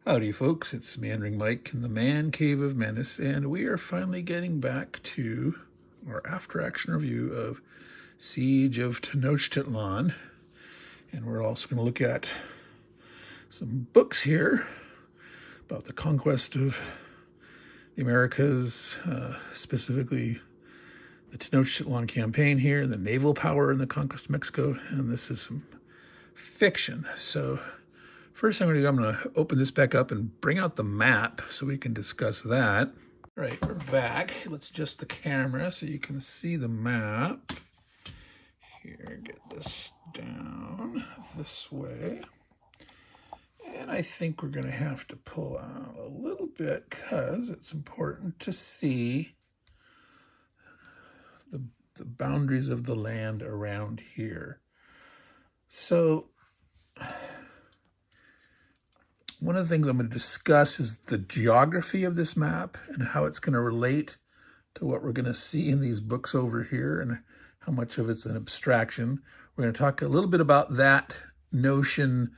Howdy folks, it's Meandering Mike in the Man Cave of Menace, and we are finally getting back to our after-action review of Siege of Tenochtitlan. And we're also going to look at some books here about the conquest of the Americas, specifically the Tenochtitlan campaign here, the naval power in the conquest of Mexico, and this is some fiction. So first thing I'm going to open this back up and bring out the map so we can discuss that. All right, we're back. Let's adjust the camera so you can see the map. Here, get this down this way. And I think we're going to have to pull out a little bit because it's important to see the boundaries of the land around here. So one of the things I'm going to discuss is the geography of this map and how it's going to relate to what we're going to see in these books over here and how much of it's an abstraction. We're going to talk a little bit about that notion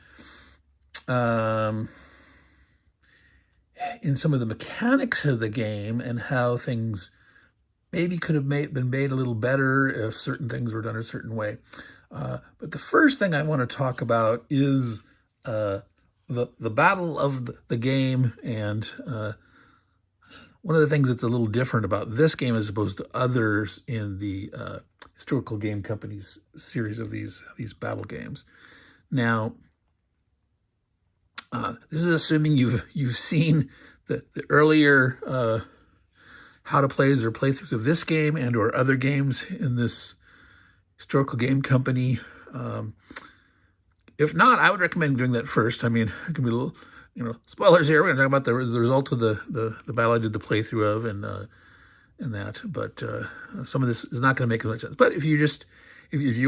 in some of the mechanics of the game and how things maybe could have been made a little better if certain things were done a certain way. But the first thing I want to talk about is the battle of the game, and one of the things that's a little different about this game as opposed to others in the Historical Game Company's series of these battle games. Now, this is assuming you've seen the earlier how to plays or playthroughs of this game and or other games in this Historical Game Company. If not, I would recommend doing that first. I mean, it can be a little, spoilers here. We're going to talk about the result of the battle I did the playthrough of and that. But some of this is not going to make as much sense. But if you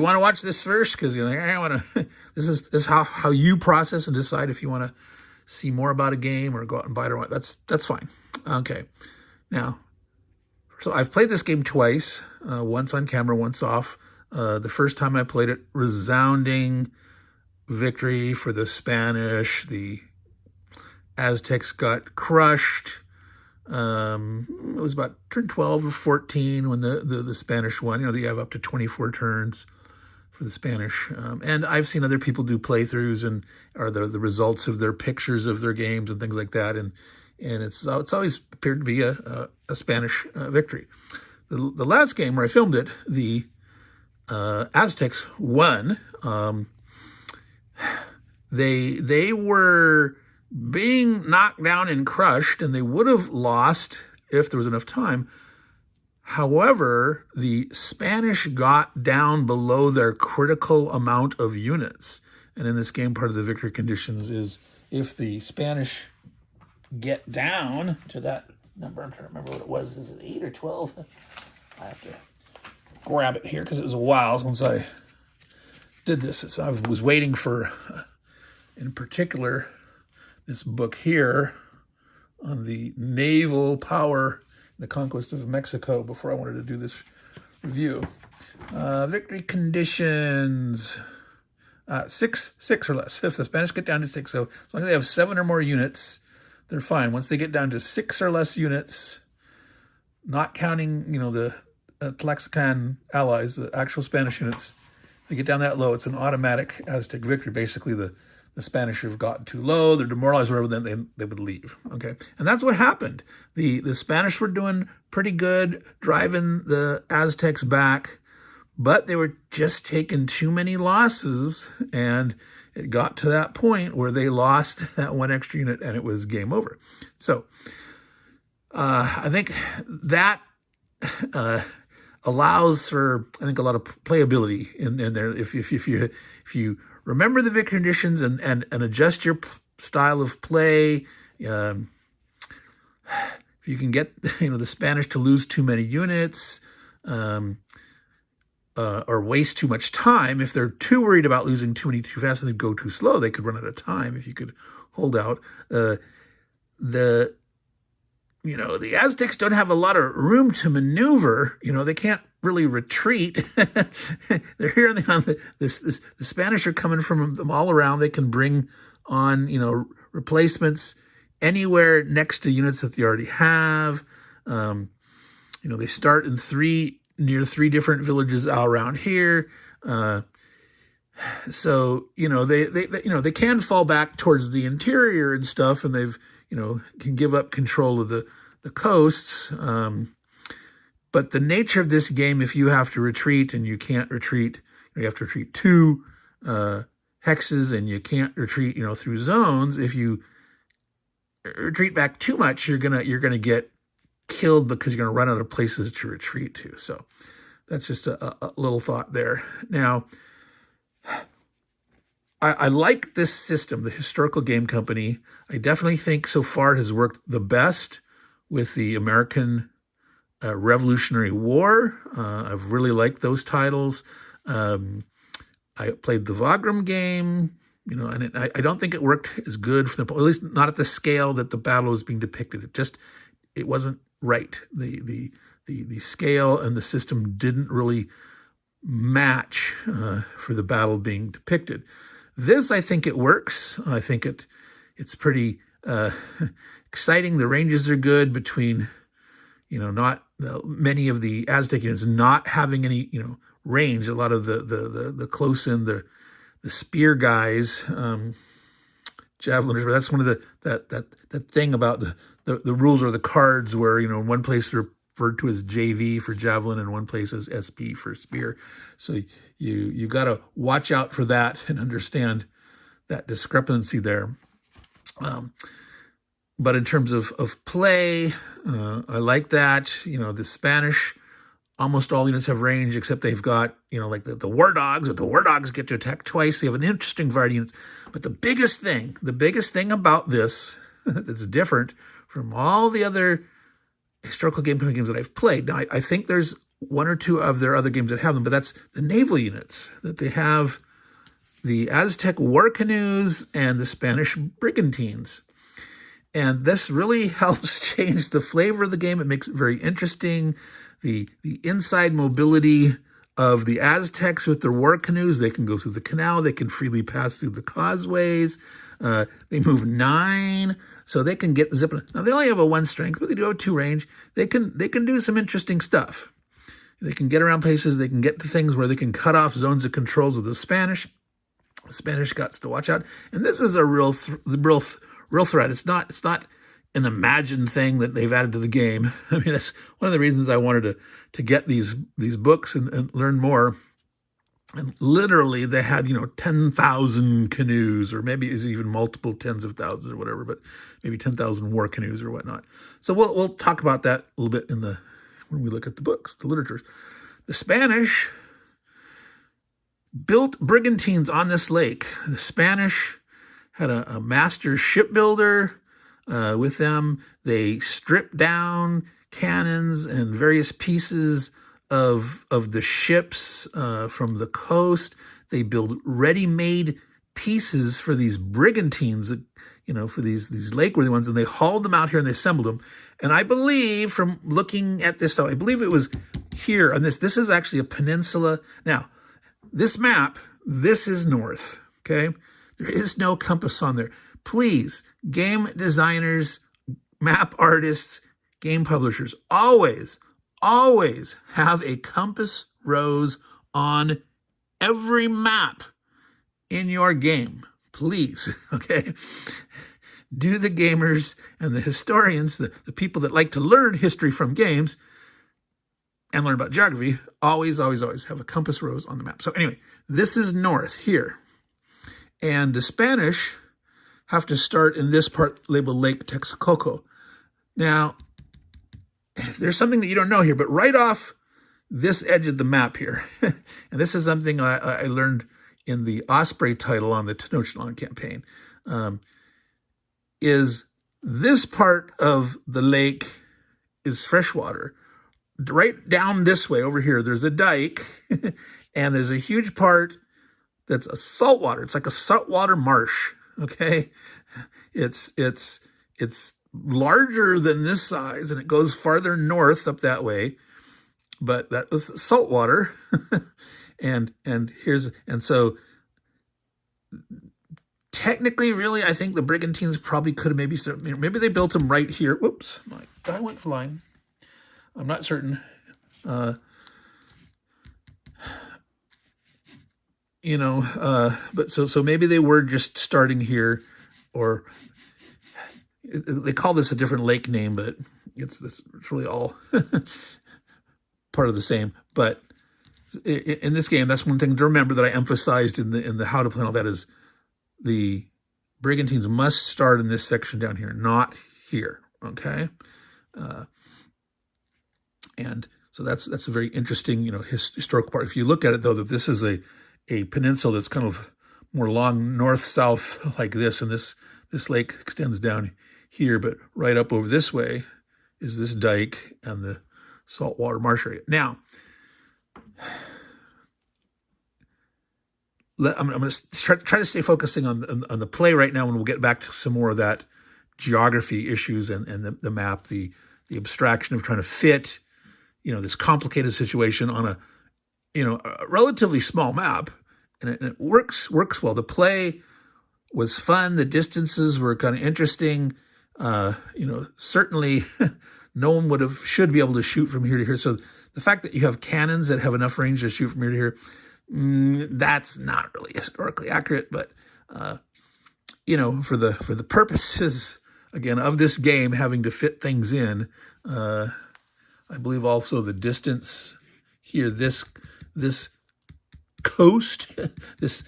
want to watch this first, because you're like, I want to, this is how you process and decide if you want to see more about a game or go out and buy it or what. That's fine. Okay. Now, so I've played this game twice, once on camera, once off. The first time I played it, resounding victory for the Spanish. The Aztecs got crushed. It was about turn 12 or 14 when the Spanish won. You have up to 24 turns for the Spanish. And I've seen other people do playthroughs or the results of their pictures of their games and things like that. And it's always appeared to be a Spanish victory. The last game where I filmed it, the Aztecs won. They were being knocked down and crushed, and they would have lost if there was enough time. However, the Spanish got down below their critical amount of units. And in this game, part of the victory conditions is if the Spanish get down to that number, I'm trying to remember what it was. Is it 8 or 12? I have to grab it here because it was a while since I did this. So I was waiting for, in particular, this book here on the naval power, the conquest of Mexico, before I wanted to do this review. Victory conditions, 6 or less. If the Spanish get down to 6, so as long as they have 7 or more units, they're fine. Once they get down to 6 or less units, not counting, the Tlaxcalan allies, the actual Spanish units, if they get down that low, it's an automatic Aztec victory. Basically, the Spanish have gotten too low, they're demoralized, whatever, then they would leave. Okay, and that's what happened. The Spanish were doing pretty good, driving the Aztecs back, but they were just taking too many losses, and it got to that point where they lost that one extra unit, and it was game over. So I think that allows for, a lot of playability in there. If you remember the victory conditions and adjust your style of play, if you can get the Spanish to lose too many units, or waste too much time. If they're too worried about losing too many too fast and they go too slow, they could run out of time if you could hold out. The Aztecs don't have a lot of room to maneuver. They can't really retreat. They're here the Spanish are coming from them all around. They can bring on, replacements anywhere next to units that they already have. They start in near three different villages all around here. So they can fall back towards the interior and stuff, and they've can give up control of the coasts. But the nature of this game, if you have to retreat and you can't retreat, you have to retreat 2 hexes, and you can't retreat through zones. If you retreat back too much, you're gonna get killed because you're gonna run out of places to retreat to. So that's just a little thought there. Now, I like this system, the Historical Game Company. I definitely think so far it has worked the best with the American Revolutionary War. I've really liked those titles. I played the Wagram game, and I don't think it worked as good for them, at least not at the scale that the battle was being depicted. It wasn't right. The scale and the system didn't really match for the battle being depicted. This, I think it works. I think it's pretty exciting. The ranges are good between, not many of the Aztec units not having any, range. A lot of the close in, the spear guys, javeliners. But that's one of that thing about the rules or the cards where in one place they're referred to as JV for javelin and one place as SP for spear. So you got to watch out for that and understand that discrepancy there. But in terms of play, I like that. The Spanish, almost all units have range except they've got, like the war dogs, but the war dogs get to attack twice. They have an interesting variety of units. But the biggest thing about this that's different from all the other historical games that I've played. Now, I think there's 1 or 2 of their other games that have them, but that's the naval units, that they have the Aztec war canoes and the Spanish brigantines. And this really helps change the flavor of the game. It makes it very interesting. The inside mobility of the Aztecs with their war canoes, they can go through the canal, they can freely pass through the causeways. They move 9, so they can get zipping. Now they only have a 1 strength, but they do have a 2 range. They can do some interesting stuff. They can get around places. They can get to things where they can cut off zones of controls of the Spanish. The Spanish got to watch out, and this is a real threat. It's not an imagined thing that they've added to the game. I mean, that's one of the reasons I wanted to get these books and learn more. And literally, they had 10,000 canoes, or maybe it's even multiple tens of thousands or whatever, but maybe 10,000 war canoes or whatnot. So we'll talk about that a little bit when we look at the books, the literatures. The Spanish built brigantines on this lake. The Spanish had a master shipbuilder with them. They stripped down cannons and various pieces of the ships from the coast. They build ready-made pieces for these brigantines, for these lake-worthy ones, and they hauled them out here and they assembled them. And I believe, from looking at this stuff, I believe it was here on this. This is actually a peninsula. Now, this map, this is north, okay? There is no compass on there. Please, game designers, map artists, game publishers, always have a compass rose on every map in your game. Please, okay? Do the gamers and the historians, the people that like to learn history from games and learn about geography, always have a compass rose on the map. So anyway, this is north here. And the Spanish have to start in this part labeled Lake Texcoco. Now, there's something that you don't know here, but right off this edge of the map here, and this is something I learned in the Osprey title on the Tenochtitlan campaign, is this part of the lake is freshwater. Right down this way over here, there's a dike, and there's a huge part that's a saltwater. It's like a saltwater marsh, okay? It's larger than this size, and it goes farther north up that way, but that was saltwater. and so technically, really, I think the brigantines probably could have maybe they built them right here. Whoops, my guy went flying. I'm not certain. But so maybe they were just starting here, or they call this a different lake name, but it's really all part of the same. But in this game, that's one thing to remember that I emphasized in the how to play all that is the brigantines must start in this section down here, not here. Okay, and so that's a very interesting historical part. If you look at it though, that this is a peninsula that's kind of more long north-south like this, and this lake extends down here, but right up over this way is this dike and the saltwater marsh area. Now, I'm going to try to stay focusing on the play right now, and we'll get back to some more of that geography issues and the map, the abstraction of trying to fit, this complicated situation on a relatively small map, and it works well. The play was fun. The distances were kind of interesting. Certainly no one should be able to shoot from here to here. So the fact that you have cannons that have enough range to shoot from here to here, that's not really historically accurate. But for the purposes again of this game, having to fit things in, I believe also the distance here, this coast, this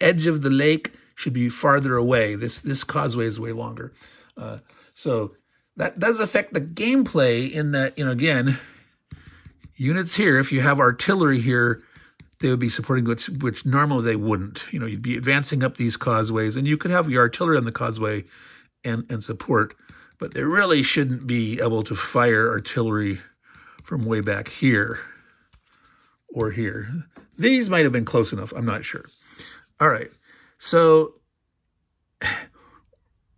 edge of the lake should be farther away. This causeway is way longer. So that does affect the gameplay in that, again, units here, if you have artillery here, they would be supporting which normally they wouldn't. You'd be advancing up these causeways, and you could have your artillery on the causeway and support, but they really shouldn't be able to fire artillery from way back here or here. These might have been close enough. I'm not sure. All right. So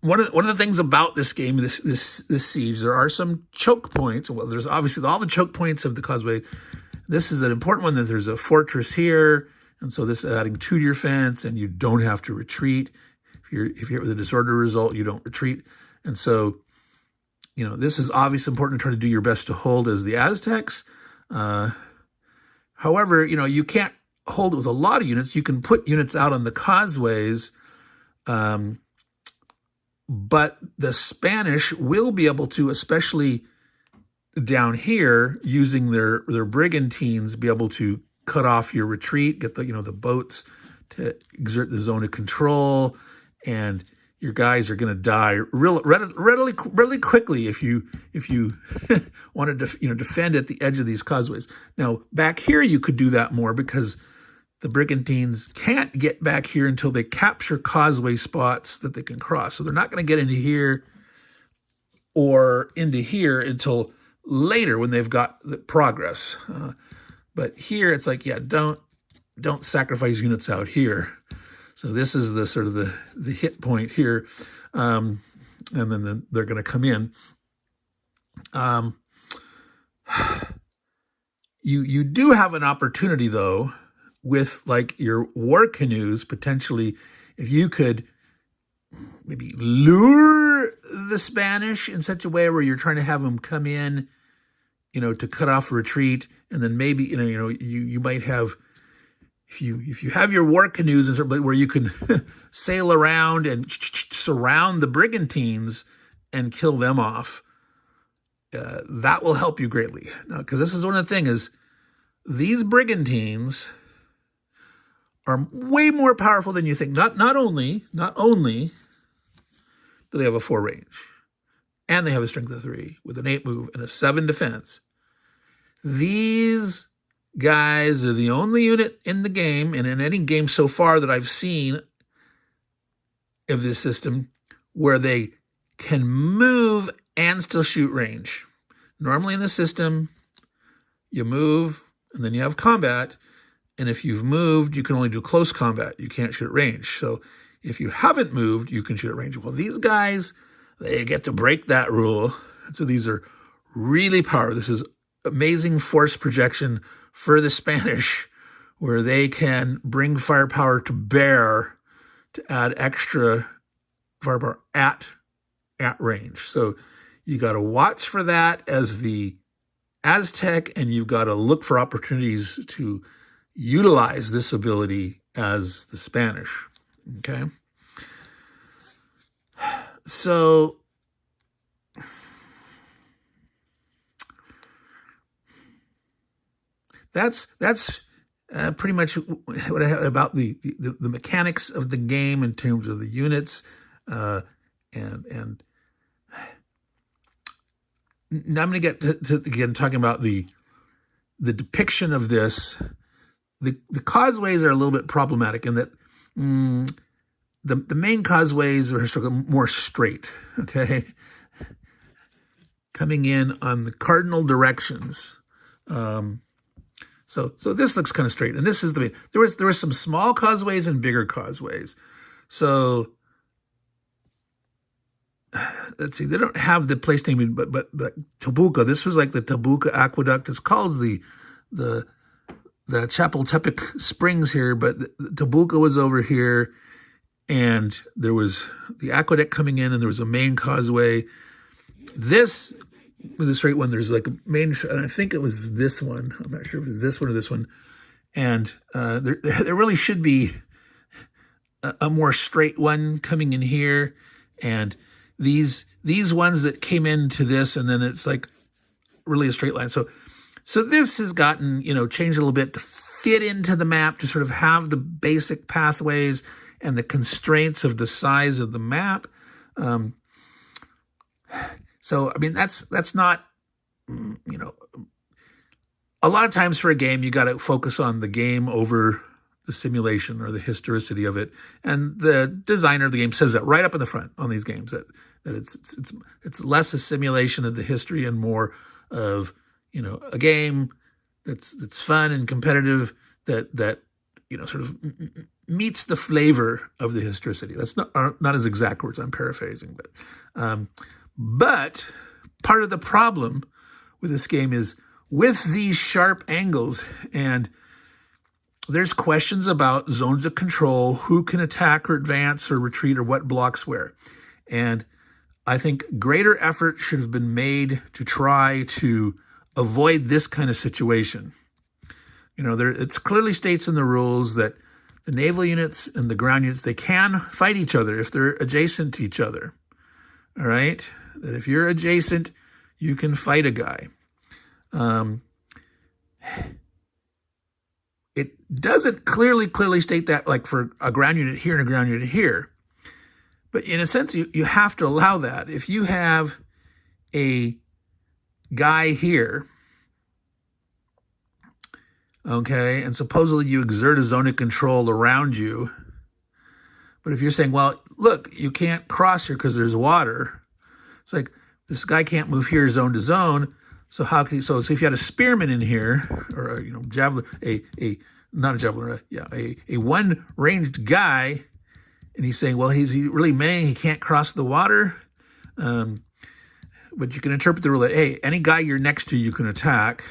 one of the things about this game, this siege, there are some choke points. Well, there's obviously all the choke points of the causeway. This is an important one, that there's a fortress here, and so this is adding 2 to your fence, and you don't have to retreat. If you're hit with a disorder result, you don't retreat. And so, this is obviously important to try to do your best to hold as the Aztecs. However, you can't hold it with a lot of units. You can put units out on the causeways, but the Spanish will be able to, especially down here, using their brigantines, be able to cut off your retreat, get the boats to exert the zone of control, and your guys are going to die really quickly if you wanted to defend at the edge of these causeways. Now back here you could do that more because the brigantines can't get back here until they capture causeway spots that they can cross. So they're not going to get into here or into here until later when they've got the progress. But here it's like, yeah, don't sacrifice units out here. So this is the sort of the hit point here, and then they're going to come in. You do have an opportunity though with like your war canoes potentially, if you could maybe lure the Spanish in such a way where you're trying to have them come in, to cut off a retreat, and then maybe you might have. If you have your war canoes and where you can sail around and surround the brigantines and kill them off, that will help you greatly. Now, because this is one of the things is these brigantines are way more powerful than you think. Not only do they have a 4 range, and they have a strength of 3 with an 8 move and a 7 defense. These guys are the only unit in the game, and in any game so far that I've seen of this system, where they can move and still shoot range. Normally in the system, you move and then you have combat, and if you've moved, you can only do close combat. You can't shoot at range. So if you haven't moved, you can shoot at range. Well, these guys, they get to break that rule. So these are really powerful. This is amazing force projection for the Spanish, where they can bring firepower to bear to add extra firepower at range. So you got to watch for that as the Aztec, and you've got to look for opportunities to utilize this ability as the Spanish. Okay. So that's pretty much what I have about the mechanics of the game in terms of the units, and now I'm going to get to again talking about the depiction of this. The causeways are a little bit problematic in that the main causeways are historically more straight, okay, coming in on the cardinal directions. So this looks kind of straight, and this is the main. There was some small causeways and bigger causeways. So let's see, they don't have the place name, but Tabuca. This was like the Tabuca Aqueduct. It's called the Chapultepec Springs here, but the Tabuca was over here, and there was the aqueduct coming in, and there was a main causeway. This with a straight one, there's like a main, and I think it was this one. I'm not sure if it was this one or this one. And there really should be a more straight one coming in here, and these ones that came into this, and then it's like really a straight line. So this has gotten, changed a little bit to fit into the map, to sort of have the basic pathways and the constraints of the size of the map. So, I mean, that's not, a lot of times for a game, you got to focus on the game over the simulation or the historicity of it. And the designer of the game says that right up in the front on these games, that it's less a simulation of the history and more of, a game that's fun and competitive, that sort of meets the flavor of the historicity. That's not as exact words, I'm paraphrasing, but part of the problem with this game is with these sharp angles, and there's questions about zones of control, who can attack or advance or retreat or what blocks where. And I think greater effort should have been made to try to avoid this kind of situation. It clearly states in the rules that the naval units and the ground units, they can fight each other if they're adjacent to each other. All right? That if you're adjacent, you can fight a guy. It doesn't clearly state that, like for a ground unit here and a ground unit here. But in a sense, you have to allow that. If you have a guy here, okay, and supposedly you exert a zone of control around you, but if you're saying, well, look, you can't cross here because there's water, it's like this guy can't move here zone to zone. So how can he? So if you had a spearman in here, or a javelin, not a javelin, a one ranged guy, and he's saying, well, he's really maying he can't cross the water. But you can interpret the rule that, hey, any guy you're next to, you can attack.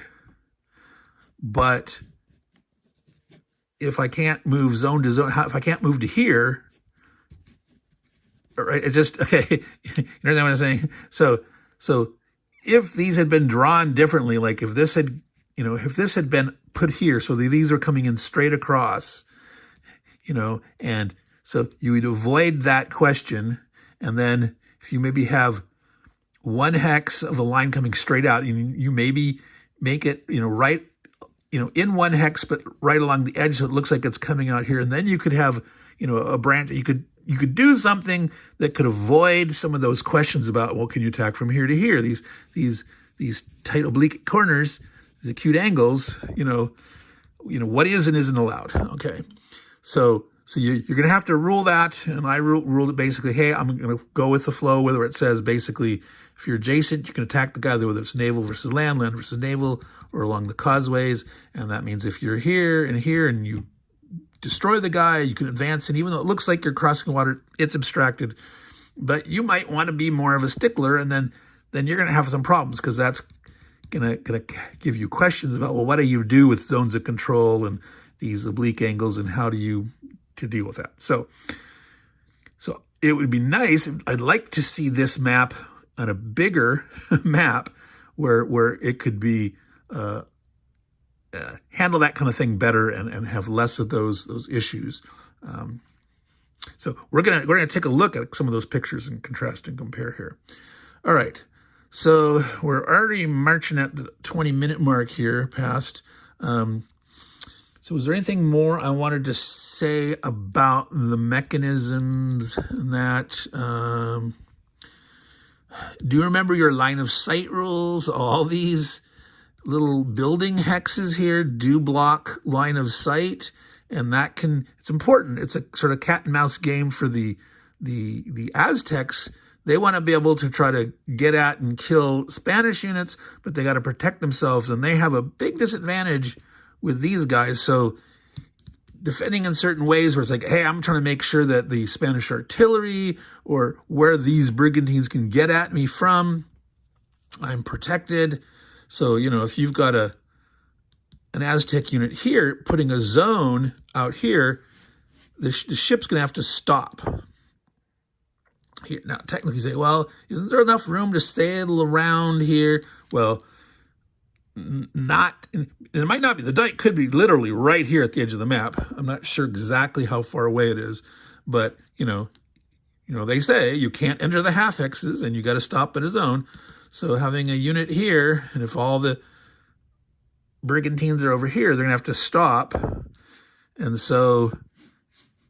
But if I can't move zone to zone, if I can't move to here, right? It just, okay. You know what I'm saying? So if these had been drawn differently, like if this had been put here, so these are coming in straight across, and so you would avoid that question. And then if you maybe have one hex of the line coming straight out, you maybe make it, right, in one hex, but right along the edge, so it looks like it's coming out here. And then you could have, a branch. You could do something that could avoid some of those questions about, well, can you attack from here to here? These tight oblique corners, these acute angles, what is and isn't allowed. Okay. So you're going to have to rule that. And I ruled it basically, hey, I'm going to go with the flow, whether it says basically, if you're adjacent, you can attack the guy, whether it's naval versus land versus naval, or along the causeways. And that means if you're here and you destroy the guy, you can advance. And even though it looks like you're crossing water, it's abstracted. But you might want to be more of a stickler, and then you're going to have some problems, because that's going to give you questions about, well, what do you do with zones of control and these oblique angles, and how do you to deal with that? So it would be nice. I'd like to see this map on a bigger map where it could be handle that kind of thing better and have less of those issues. So we're gonna take a look at some of those pictures and contrast and compare here. All right, so we're already marching at the 20-minute mark here past. So is there anything more I wanted to say about the mechanisms and that? Do you remember your line of sight rules? All these little building hexes here do block line of sight, and that it's important. It's a sort of cat and mouse game for the Aztecs. They want to be able to try to get at and kill Spanish units, but they got to protect themselves, and they have a big disadvantage with these guys. So defending in certain ways where it's like, hey, I'm trying to make sure that the Spanish artillery or where these brigantines can get at me from, I'm protected. So, if you've got an Aztec unit here, putting a zone out here, the ship's going to have to stop. Here, now, technically you say, well, isn't there enough room to sail around here? Well, it might not be. The dike could be literally right here at the edge of the map. I'm not sure exactly how far away it is, but they say you can't enter the half hexes and you got to stop at a zone. So having a unit here, and if all the brigantines are over here, they're gonna have to stop. And so,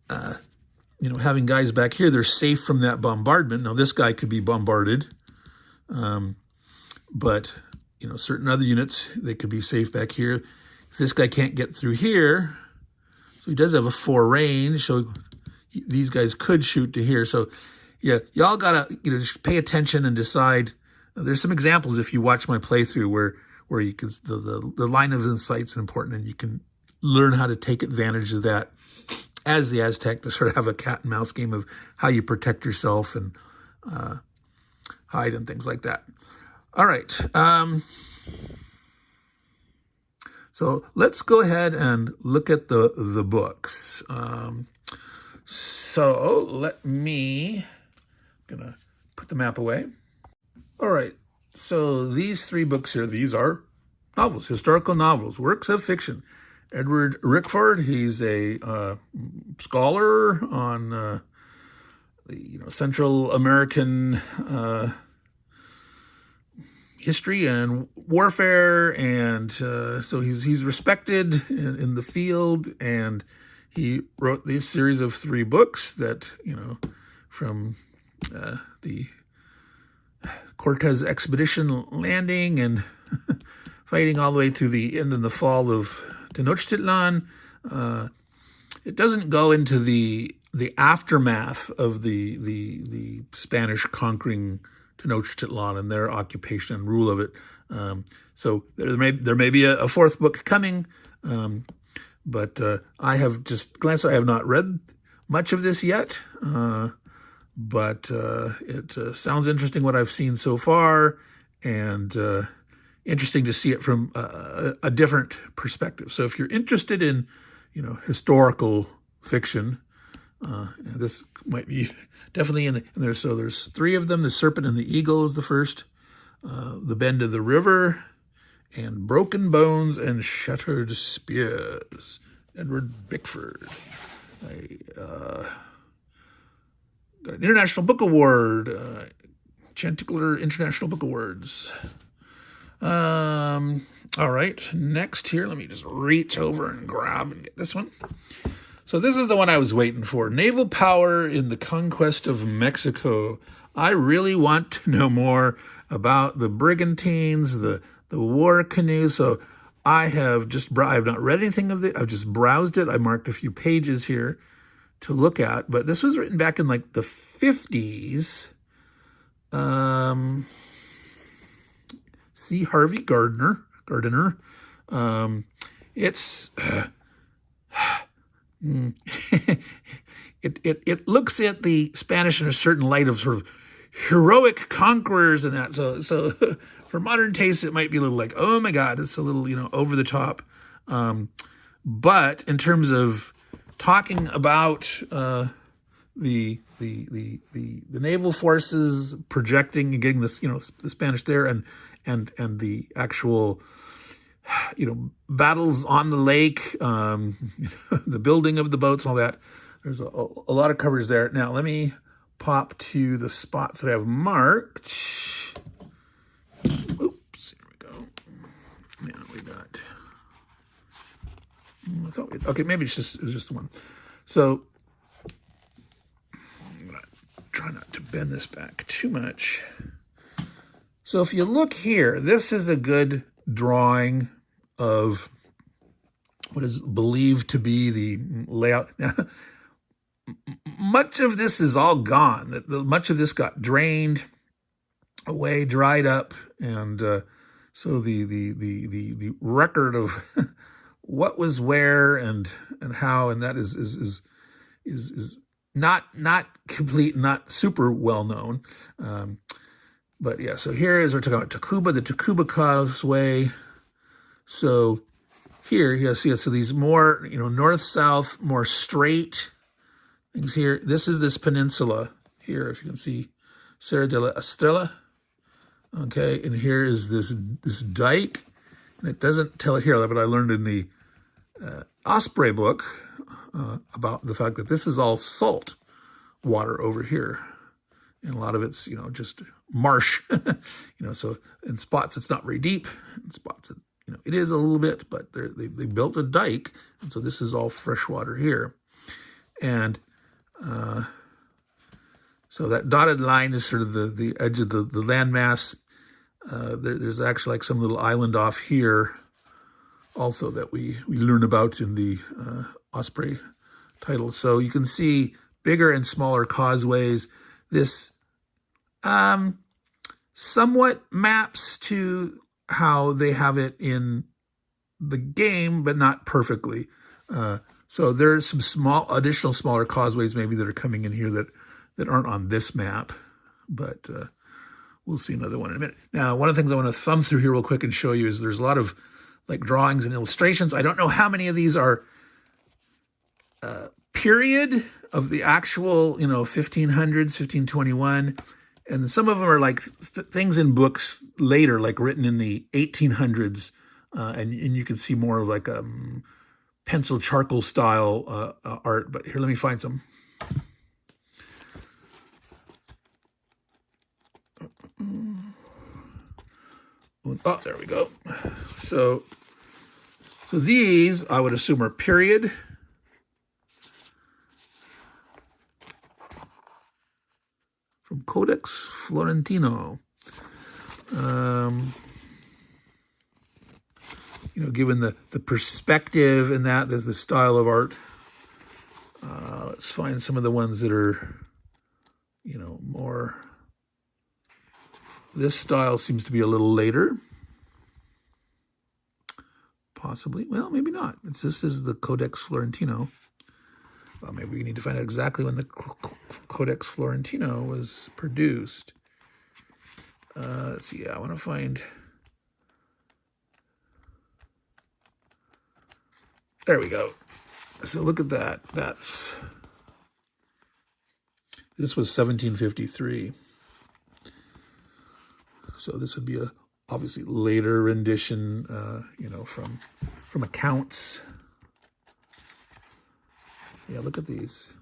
having guys back here, they're safe from that bombardment. Now this guy could be bombarded, but certain other units, they could be safe back here. If this guy can't get through here, so he does have a 4 range, so these guys could shoot to here. So yeah, y'all gotta just pay attention and decide. There's some examples if you watch my playthrough where you can the line of insight's important, and you can learn how to take advantage of that as the Aztec to sort of have a cat and mouse game of how you protect yourself and hide and things like that. All right. So let's go ahead and look at the books. So let me, I'm gonna put the map away. All right. So these 3 books here, these are novels, historical novels, works of fiction. Edward Rickford, he's a scholar on the Central American history and warfare, and so he's respected in the field, and he wrote this series of 3 books that from the Cortez expedition landing and fighting all the way through the end and the fall of Tenochtitlan. It doesn't go into the aftermath of the Spanish conquering Tenochtitlan and their occupation and rule of it. So there may be a 4th book coming, but I have just glanced. I have not read much of this yet, but it sounds interesting what I've seen so far, and interesting to see it from a different perspective. So if you're interested in, historical fiction, this might be definitely in there. So there's 3 of them. The Serpent and the Eagle is the first, The Bend of the River, and Broken Bones and Shattered Spears. Edward Bickford. Got an International Book Award, Chanticleer International Book Awards. All right, next here, let me just reach over and grab and get this one. So this is the one I was waiting for. Naval Power in the Conquest of Mexico. I really want to know more about the brigantines, the war canoes. So I have not read anything of it. I've just browsed it. I marked a few pages here to look at, but this was written back in like the 50s. C. Harvey Gardner. It's it looks at the Spanish in a certain light of sort of heroic conquerors and that. So for modern tastes, it might be a little like, oh my God, it's a little over the top. But in terms of talking about the naval forces projecting and getting this, the Spanish there, and the actual, battles on the lake, the building of the boats and all that. There's a lot of coverage there. Now let me pop to the spots that I have marked. Oops, here we go. Now we got. Okay, maybe it was just the one. So I'm gonna try not to bend this back too much. So if you look here, this is a good drawing of what is believed to be the layout. Now, much of this is all gone. Much of this got drained away, dried up, and so the record of what was where and how, and that is not complete, not super well known. But yeah, so here is, we're talking about Tacuba, the Tacuba Causeway. So here, you see, so these more, north-south, more straight things here. This is this peninsula here, if you can see, Serra de la Estrella. Okay, and here is this dike, and it doesn't tell it here, but I learned in the Osprey book about the fact that this is all salt water over here, and a lot of it's just marsh. So in spots it's not very deep, in spots it is a little bit, but they built a dike, and so this is all fresh water here. And so that dotted line is sort of the edge of the landmass. There's actually like some little island off here also that we learn about in the Osprey title. So you can see bigger and smaller causeways. This somewhat maps to how they have it in the game, but not perfectly. So there's some additional smaller causeways maybe that are coming in here that aren't on this map, but we'll see another one in a minute. Now, one of the things I want to thumb through here real quick and show you is there's a lot of like drawings and illustrations. I don't know how many of these are period of the actual, 1500s, 1521. And some of them are like things in books later, like written in the 1800s. And you can see more of like a pencil charcoal style art. But here, let me find some. Oh, there we go. So these, I would assume, are period. From Codex Florentino. Given the perspective and that, the style of art. Let's find some of the ones that are, more. This style seems to be a little later. Possibly. Well, maybe not. This is the Codex Florentino. Well, maybe we need to find out exactly when the Codex Florentino was produced. Let's see. I want to find. There we go. So look at that. This was 1753. So this would be a obviously later rendition, from accounts. Yeah, look at these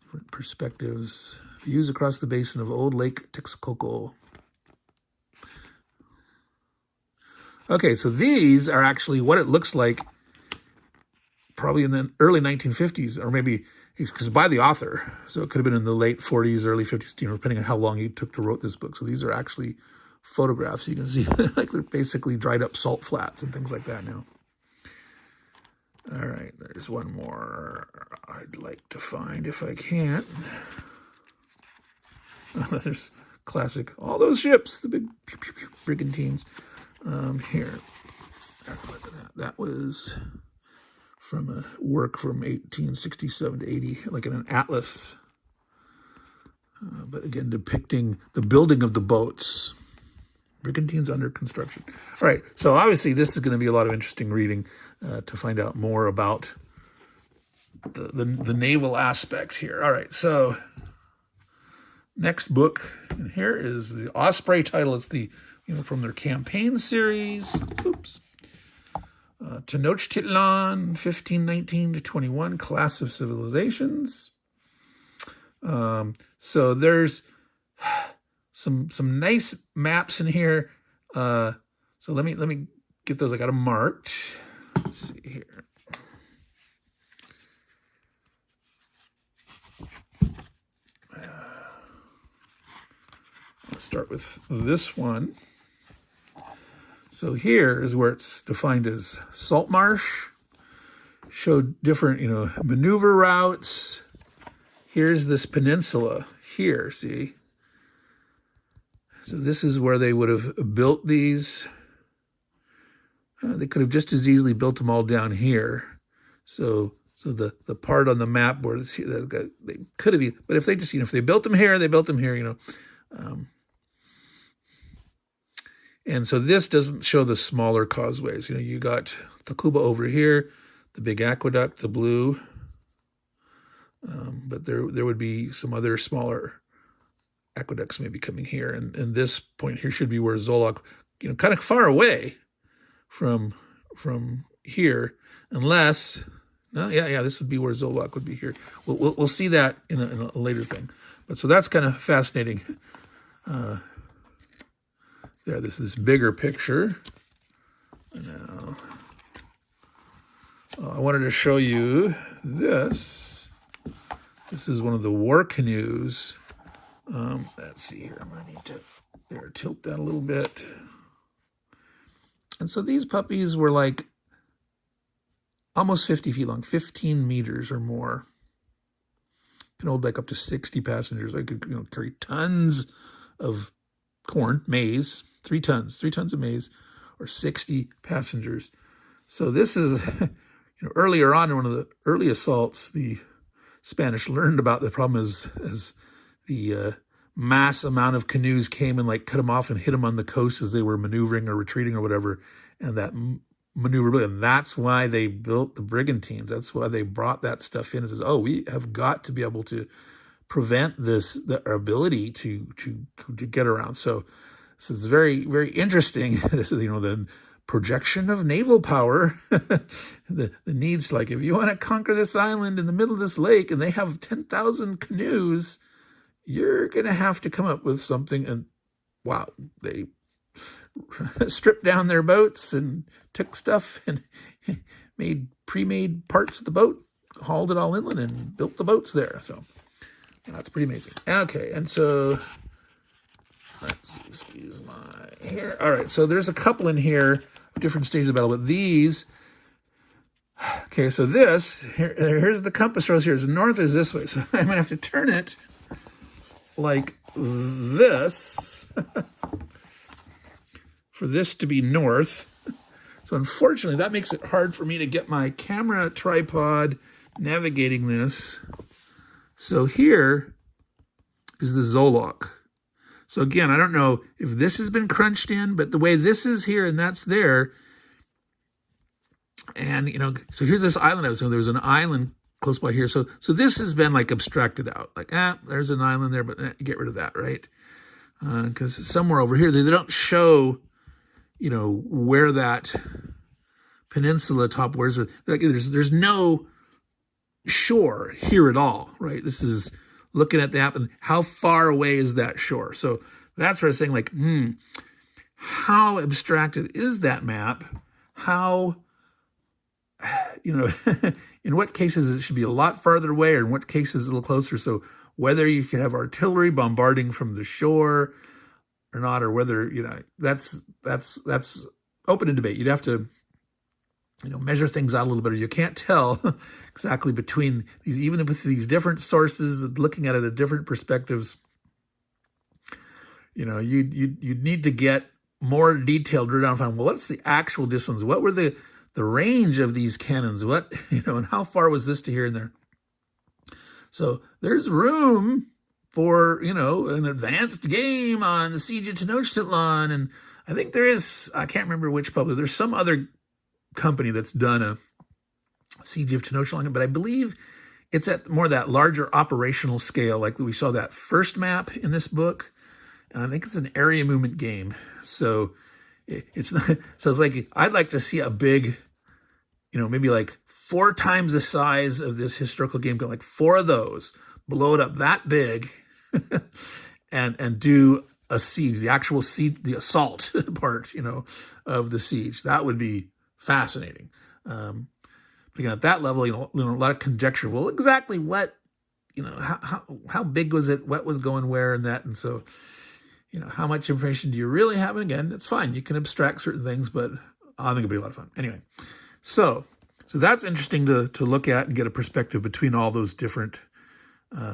different perspectives. Views across the basin of Old Lake Texcoco. Okay, so these are actually what it looks like probably in the early 1950s, or maybe because by the author. So it could have been in the late 40s, early 50s, depending on how long he took to write this book. So these are actually photographs. You can see like they're basically dried up salt flats and things like that now. All right, there's one more I'd like to find if I can. There's classic, all those ships, the big brigantines. Here, look at that. That was from a work from 1867 to 80, like in an atlas. But again, depicting the building of the boats. Brigantines under construction. All right, so obviously this is going to be a lot of interesting reading to find out more about the naval aspect here. All right, so next book, and here is the Osprey title. It's the, from their campaign series. Oops. Tenochtitlan, 1519 to 21, Class of Civilizations. So there's some nice maps in here. So let me get those. I got them marked. Let's see here. Let's start with this one. So here is where it's defined as salt marsh. Showed different, maneuver routes. Here's this peninsula here, see? So this is where they would have built these. They could have just as easily built them all down here. So the part on the map where they could have, but if they just, if they built them here, they built them here, And so this doesn't show the smaller causeways. You got Thakuba over here, the big aqueduct, the blue. But there would be some other smaller aqueducts maybe coming here. And this point here should be where Zolok, kind of far away from here, unless, no, yeah, this would be where Zolok would be here. We'll see that in a later thing. But so that's kind of fascinating. There, this is this bigger picture. Now, I wanted to show you this. This is one of the war canoes. Let's see here. I'm going to need to tilt that a little bit. And so these puppies were like almost 50 feet long, 15 meters or more. Can hold like up to 60 passengers. I could carry tons of corn, maize, 3 tons of maize, or 60 passengers. So this is, earlier on in one of the early assaults, the Spanish learned about the problem as the mass amount of canoes came and cut them off and hit them on the coast as they were maneuvering or retreating or whatever. And that maneuverability, and that's why they built the brigantines. That's why they brought that stuff in and says, we have got to be able to prevent the ability to get around. So this is very, very interesting. This is, the projection of naval power, the needs, if you want to conquer this island in the middle of this lake and they have 10,000 canoes, you're going to have to come up with something. And wow, they stripped down their boats and took stuff and made pre-made parts of the boat, hauled it all inland and built the boats there. So that's pretty amazing. Okay, and so let's see, excuse my hair. All right, so there's a couple in here, different stages of battle, but these, okay, so here's the compass rose here. So north is this way. So I'm going to have to turn it like this for this to be north. So unfortunately, that makes it hard for me to get my camera tripod navigating this. So here is the Zolok. So again, I don't know if this has been crunched in, but the way this is here and that's there, and so here's this island I was saying. There was an island close by here. So this has been abstracted out. There's an island there, but get rid of that, right? Because somewhere over here, they don't show, where that peninsula top, there's no shore here at all, right? This is looking at the map and how far away is that shore? So that's where I was saying, how abstracted is that map? How, in what cases it should be a lot farther away, or in what cases a little closer. So whether you could have artillery bombarding from the shore or not, or whether, that's open to debate. You'd have to, measure things out a little bit. You can't tell exactly between these, even with these different sources, looking at it at different perspectives. You'd need to get more detailed drill down and find, well, what's the actual distance? What were the range of these cannons? What, and how far was this to here and there? So there's room for, an advanced game on the Siege of Tenochtitlan. And I think there is, I can't remember which publisher, there's some other company that's done Siege of Tenochtitlan, but I believe it's at more that larger operational scale, like we saw that first map in this book. And I think it's an area movement game. So it's not, so it's like, I'd like to see a big, maybe like 4 times the size of this historical game, like 4 of those, blow it up that big and do a siege, the actual siege, the assault part, of the siege. That would be fascinating. But again, at that level, a lot of conjecture. Well, exactly what, how big was it? What was going where and that? And so, how much information do you really have? And again, it's fine. You can abstract certain things, but I think it'll be a lot of fun. Anyway, so that's interesting to look at and get a perspective between all those different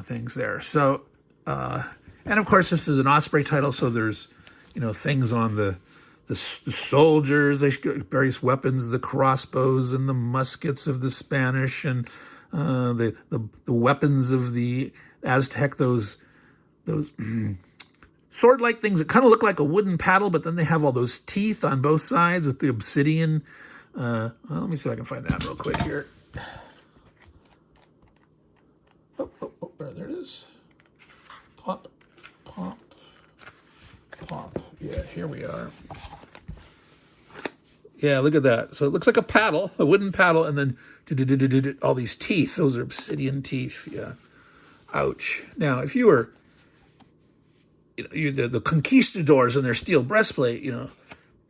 things there. So, and of course, this is an Osprey title, so there's, things on the soldiers, they various weapons, the crossbows and the muskets of the Spanish, and the weapons of the Aztec, those sword-like things that kind of look like a wooden paddle, but then they have all those teeth on both sides with the obsidian. Let me see if I can find that real quick here. Oh, there it is. Pop. Yeah, here we are. Yeah, look at that. So it looks like a paddle, a wooden paddle, and then all these teeth. Those are obsidian teeth. Yeah. Ouch. Now, if you were, the conquistadors and their steel breastplate,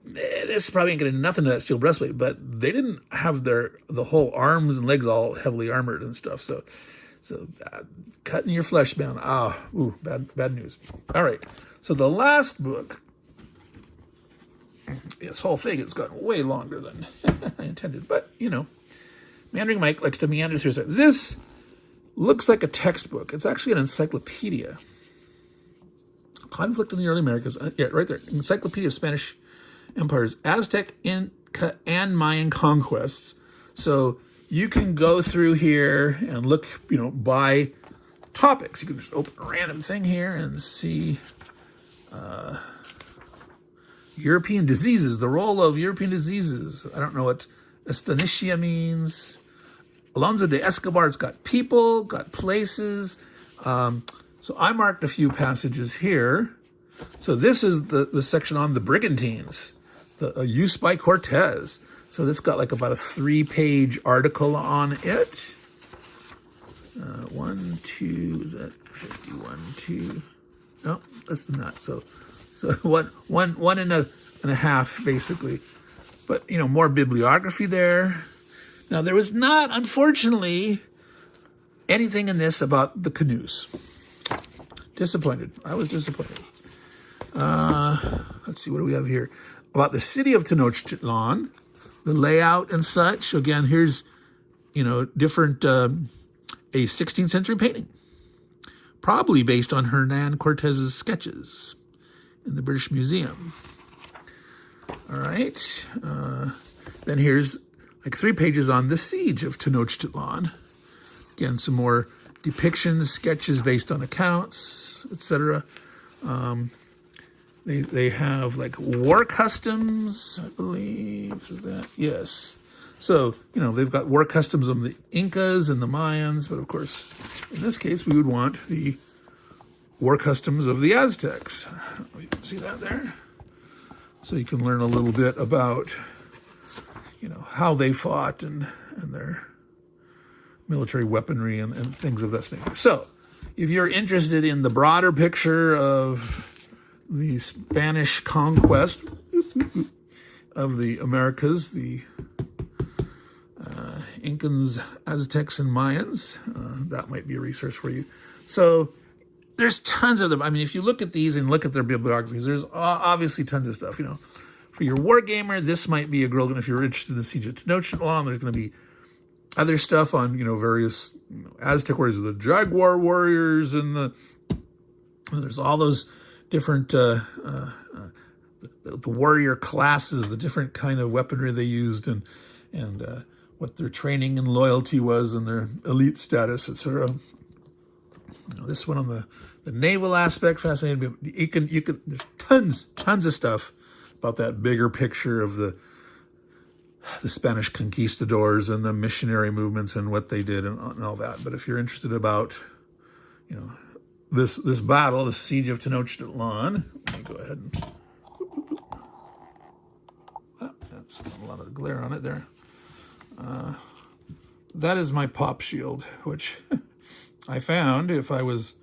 this probably ain't getting nothing to that steel breastplate, but they didn't have the whole arms and legs all heavily armored and stuff. So cutting your flesh down. Bad news. All right. So the last book, this whole thing has gotten way longer than I intended, but Meandering Mike likes to meander through. This looks like a textbook. It's actually an encyclopedia. Conflict in the Early Americas. Yeah, right there. Encyclopedia of Spanish Empires, Aztec, Inca, and Mayan conquests. So you can go through here and look, by topics. You can just open a random thing here and see European diseases, the role of European diseases. I don't know what Astenicia means. Alonso de Escobar's got people, got places. So I marked a few passages here. So this is the section on the brigantines, the use by Cortez. So this got like about a 3-page article on it. 1, 2, is that 51, 2? No, that's not. So one and a half basically. But more bibliography there. Now there was not, unfortunately, anything in this about the canoes. Disappointed. I was disappointed. Let's see, what do we have here? About the city of Tenochtitlan, the layout and such. Again, here's, different, a 16th century painting, probably based on Hernan Cortez's sketches in the British Museum. All right. Then here's like 3 pages on the siege of Tenochtitlan. Again, some more depictions, sketches based on accounts, etc. They have like war customs, I believe. Is that? Yes. So, they've got war customs of the Incas and the Mayans, but of course, in this case, we would want the war customs of the Aztecs. You can see that there. So you can learn a little bit about, how they fought and their military weaponry and things of that nature. So if you're interested in the broader picture of the Spanish conquest of the Americas, the Incans, Aztecs, and Mayans, that might be a resource for you. So there's tons of them. I mean, if you look at these and look at their bibliographies, there's obviously tons of stuff. For your war gamer, this might be a girl. And if you're interested in the Siege of Tenochtitlan, there's going to be other stuff on, various Aztec warriors, the Jaguar warriors, and there's all those different the warrior classes, the different kind of weaponry they used, and what their training and loyalty was, and their elite status, etc. This one on the naval aspect, fascinating. You can. There's tons of stuff about that bigger picture of the the Spanish conquistadors and the missionary movements and what they did and all that. But if you're interested about, this battle, the Siege of Tenochtitlan, let me go ahead and, that's got a lot of glare on it there. That is my pop shield, which I found if I was,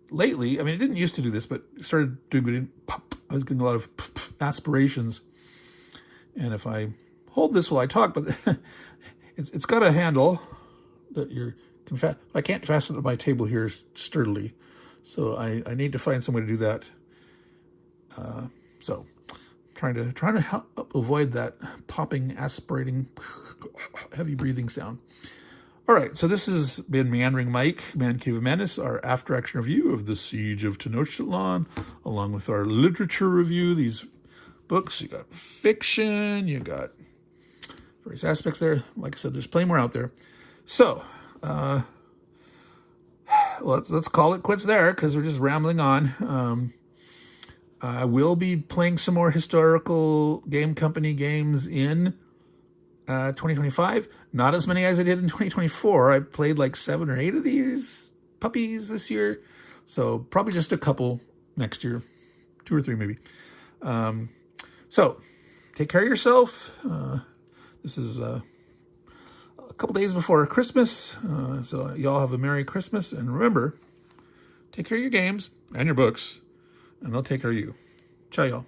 lately, I mean, it didn't used to do this, but it started doing pop. I was getting a lot of aspirations. And if I hold this while I talk, but it's got a handle that I can't fasten it to my table here sturdily. So I need to find some way to do that. So trying to avoid that popping, aspirating, heavy breathing sound. All right, so this has been Meandering Mike, Man Cave of Madness, our after action review of the Siege of Tenochtitlan, along with our literature review. These books, you got fiction, you got various aspects there. Like I said, there's plenty more out there. So let's call it quits there, because we're just rambling on. I will be playing some more historical game company games in 2025. Not as many as I did in 2024. I played like 7 or 8 of these puppies this year. So probably just a couple next year. 2 or 3 maybe. So take care of yourself. This is a couple days before Christmas. So y'all have a Merry Christmas. And remember, take care of your games and your books. And they'll take care of you. Ciao, y'all.